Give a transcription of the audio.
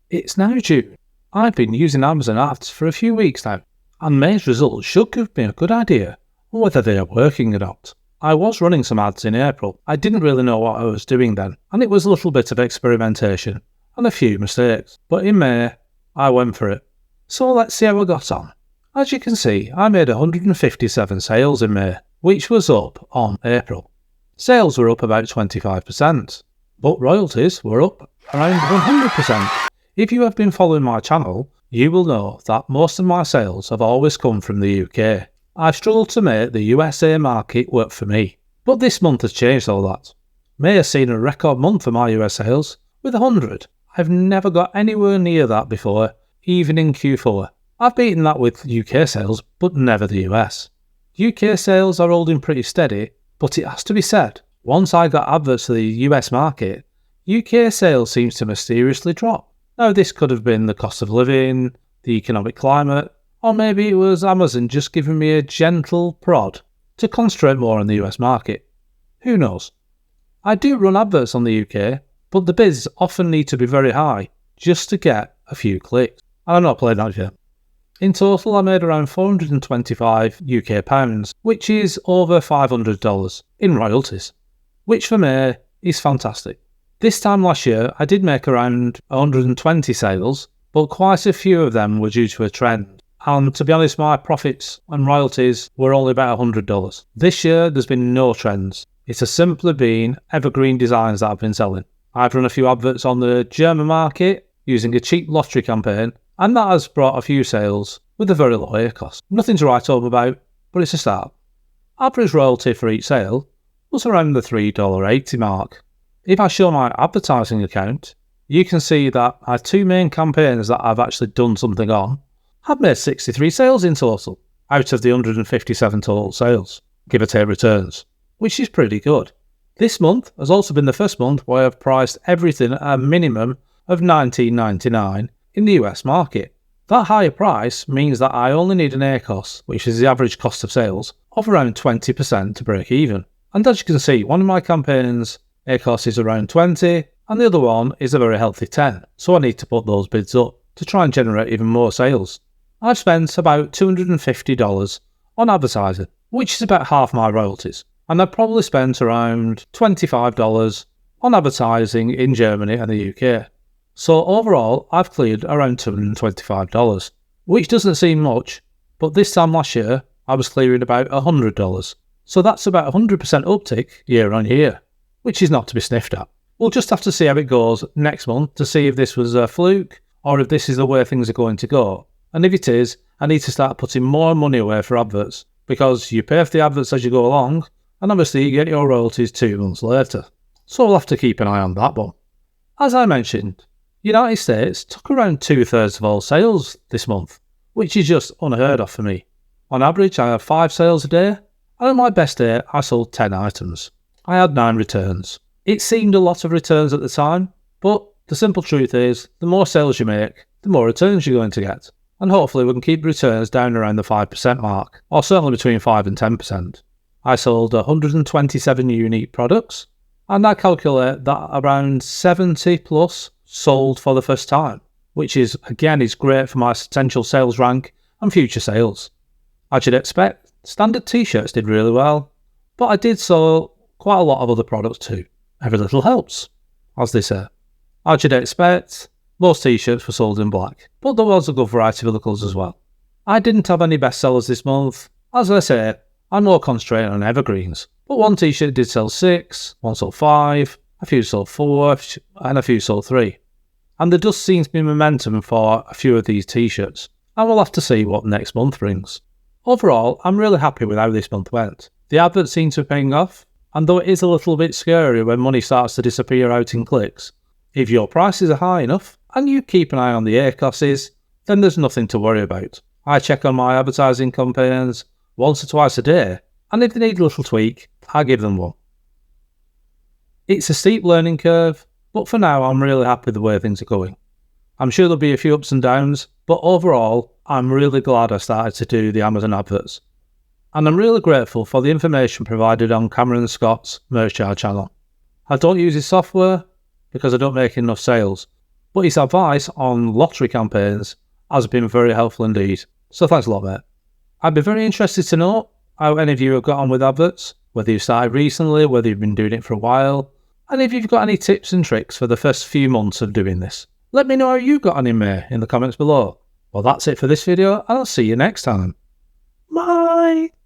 It's now June. I've been using Amazon ads for a few weeks now, and May's results should give me a good idea on whether they are working or not. I was running some ads in April. I didn't really know what I was doing then, and it was a little bit of experimentation and a few mistakes. But in May, I went for it. So let's see how I got on. As you can see, I made 157 sales in May, which was up on April. Sales were up about 25%, but royalties were up around 100%. If you have been following my channel, you will know that most of my sales have always come from the UK. I've struggled to make the USA market work for me, but this month has changed all that. May has seen a record month for my US sales, with 100. I've never got anywhere near that before, even in Q4. I've beaten that with UK sales, but never the US. UK sales are holding pretty steady, but it has to be said, once I got adverts to the US market, UK sales seems to mysteriously drop. Now this could have been the cost of living, the economic climate, or maybe it was Amazon just giving me a gentle prod to concentrate more on the US market. Who knows? I do run adverts on the UK, but the bids often need to be very high just to get a few clicks. And I'm not playing that here. In total, I made around £425 UK pounds, which is over $500 in royalties, which for me is fantastic. This time last year, I did make around 120 sales, but quite a few of them were due to a trend. And to be honest, my profits and royalties were only about $100. This year, there's been no trends. It has simply been evergreen designs that I've been selling. I've run a few adverts on the German market using a cheap lottery campaign, and that has brought a few sales with a very low air cost. Nothing to write home about, but it's a start. Average royalty for each sale was around the $3.80 mark. If I show my advertising account, you can see that my two main campaigns that I've actually done something on have made 63 sales in total, out of the 157 total sales, give or take returns, which is pretty good. This month has also been the first month where I've priced everything at a minimum of $19.99 in the US market. That higher price means that I only need an air cost, which is the average cost of sales, of around 20% to break even. And as you can see, one of my campaigns air cost is around 20 and the other one is a very healthy 10, so I need to put those bids up to try and generate even more sales. I've spent about $250 on advertising, which is about half my royalties, and I've probably spent around $25 on advertising in Germany and the UK. So overall, I've cleared around $225, which doesn't seem much, but this time last year, I was clearing about $100. So that's about 100% uptick year on year, which is not to be sniffed at. We'll just have to see how it goes next month to see if this was a fluke or if this is the way things are going to go. And if it is, I need to start putting more money away for adverts, because you pay for the adverts as you go along, and obviously you get your royalties 2 months later. So we'll have to keep an eye on that one. As I mentioned, United States took around 2/3 of all sales this month, which is just unheard of for me. On average, I have 5 sales a day, and on my best day, I sold 10 items. I had 9 returns. It seemed a lot of returns at the time, but the simple truth is, the more sales you make, the more returns you're going to get. And hopefully we can keep returns down around the 5% mark, or certainly between 5 and 10%. I sold 127 unique products, and I calculate that around 70 plus sold for the first time, which is great for my potential sales rank and future sales. As you'd expect, standard t-shirts did really well, but I did sell quite a lot of other products too. Every little helps, as they say. As you'd expect, most t-shirts were sold in black, but there was a good variety of other colours as well. I didn't have any bestsellers this month. As I say, I'm more concentrated on evergreens, but one t-shirt did sell 6, one sold 5, a few sold 4, and a few sold 3. And there does seem to be momentum for a few of these t-shirts, and we'll have to see what next month brings. Overall, I'm really happy with how this month went. The adverts seem to be paying off, and though it is a little bit scary when money starts to disappear out in clicks, if your prices are high enough and you keep an eye on the air costs, then there's nothing to worry about. I check on my advertising campaigns once or twice a day, and if they need a little tweak, I give them one. It's a steep learning curve, but for now I'm really happy with the way things are going. I'm sure there'll be a few ups and downs, but overall I'm really glad I started to do the Amazon adverts. And I'm really grateful for the information provided on Cameron Scott's Merch Jar channel. I don't use his software because I don't make enough sales, but his advice on lottery campaigns has been very helpful indeed. So thanks a lot, mate. I'd be very interested to know how any of you have got on with adverts, whether you've started recently, whether you've been doing it for a while, and if you've got any tips and tricks for the first few months of doing this. Let me know how you got on in May in the comments below. Well, that's it for this video, and I'll see you next time. Bye!